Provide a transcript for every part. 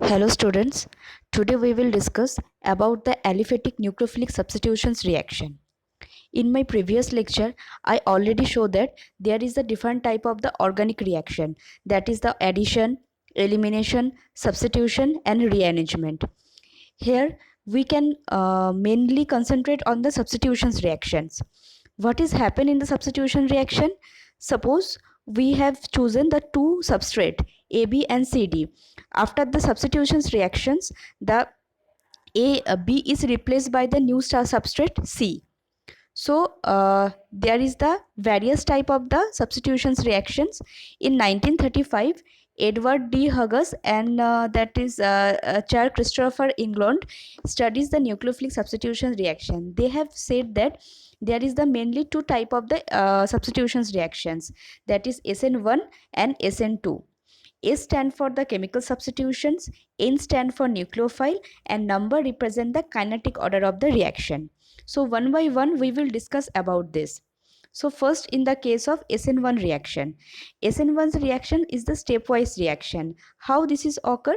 Hello students, today we will discuss about the aliphatic nucleophilic substitutions reaction. In my previous lecture, I already showed that there is a different type of the organic reaction, that is the addition, elimination, substitution and rearrangement. Here we can mainly concentrate on the substitutions reactions. What is happen in the substitution reaction? Suppose we have chosen the two substrate AB and CD. After the substitutions reactions, the B is replaced by the new star substrate C. So there is the various type of the substitutions reactions. In 1935, Edward D. Huggins and that is Chair Christopher England studies the nucleophilic substitution reaction. They have said that there is the mainly two type of the substitutions reactions, that is SN1 and SN2. S stand for the chemical substitutions, N stand for nucleophile, and number represent the kinetic order of the reaction. So one by one we will discuss about this. So first, in the case of SN1 reaction, SN1's reaction is the stepwise reaction. How this is occur?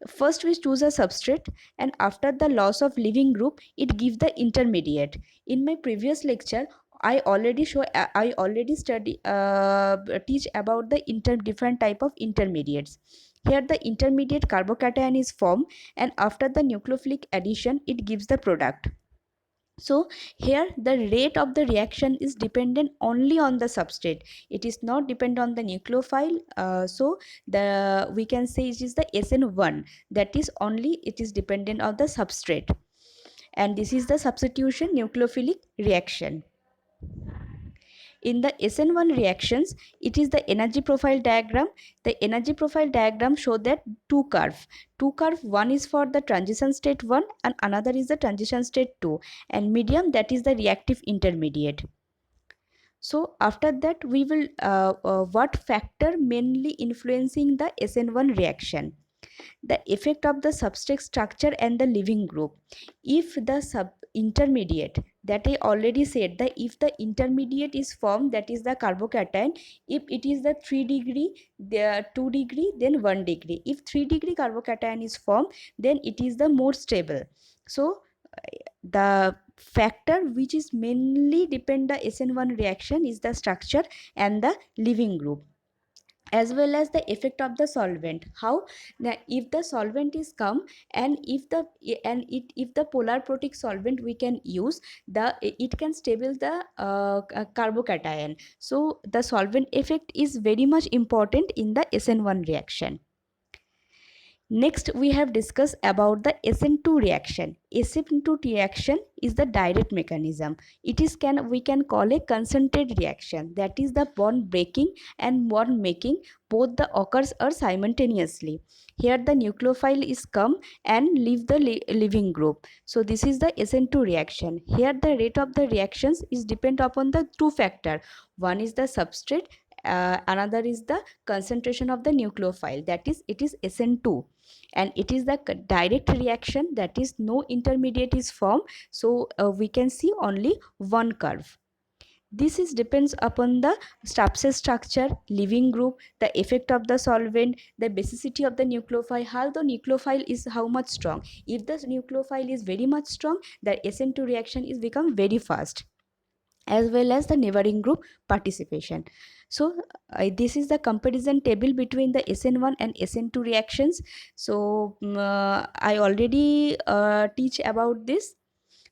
First we choose a substrate, and after the loss of leaving group it gives the intermediate. In my previous lecture I already study teach about the different type of intermediates. Here the intermediate carbocation is formed, and after the nucleophilic addition it gives the product. So here the rate of the reaction is dependent only on the substrate. It is not dependent on the nucleophile. So the we can say it is the SN1, that is only it is dependent on the substrate, and this is the substitution nucleophilic reaction. In the SN1 reactions, it is the energy profile diagram. The energy profile diagram show that two curve, one is for the transition state 1 and another is the transition state 2, and medium, that is the reactive intermediate. So after that we will what factor mainly influencing the SN1 reaction? The effect of the substrate structure and the leaving group. If the intermediate, that I already said, that if the intermediate is formed, that is the carbocation, if it is the 3 degree, the 2 degree, then 1 degree. If 3 degree carbocation is formed, then it is the more stable. So the factor which is mainly depend the SN1 reaction is the structure and the leaving group, as well as the effect of the solvent. How? Now if the solvent is come, and if the polar protic solvent we can use, the it can stable the carbocation. So the solvent effect is very much important in the SN1 reaction. Next, we have discussed about the SN2 reaction. SN2 reaction is the direct mechanism. It is we can call a concentrated reaction. That is the bond breaking and bond making, both the occurs are simultaneously. Here the nucleophile is come and leave the leaving group. So this is the SN2 reaction. Here the rate of the reactions is depend upon the two factor. One is the substrate, another is the concentration of the nucleophile, that is it is SN2, and it is the direct reaction, that is no intermediate is formed. So we can see only one curve. This is depends upon the substrate structure, leaving group, the effect of the solvent, the basicity of the nucleophile, how the nucleophile is how much strong. If the nucleophile is very much strong, the SN2 reaction is become very fast, as well as the neighboring group participation. So this is the comparison table between the SN1 and SN2 reactions. So I already teach about this.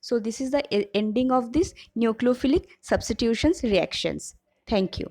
So this is the ending of this nucleophilic substitutions reactions. Thank you.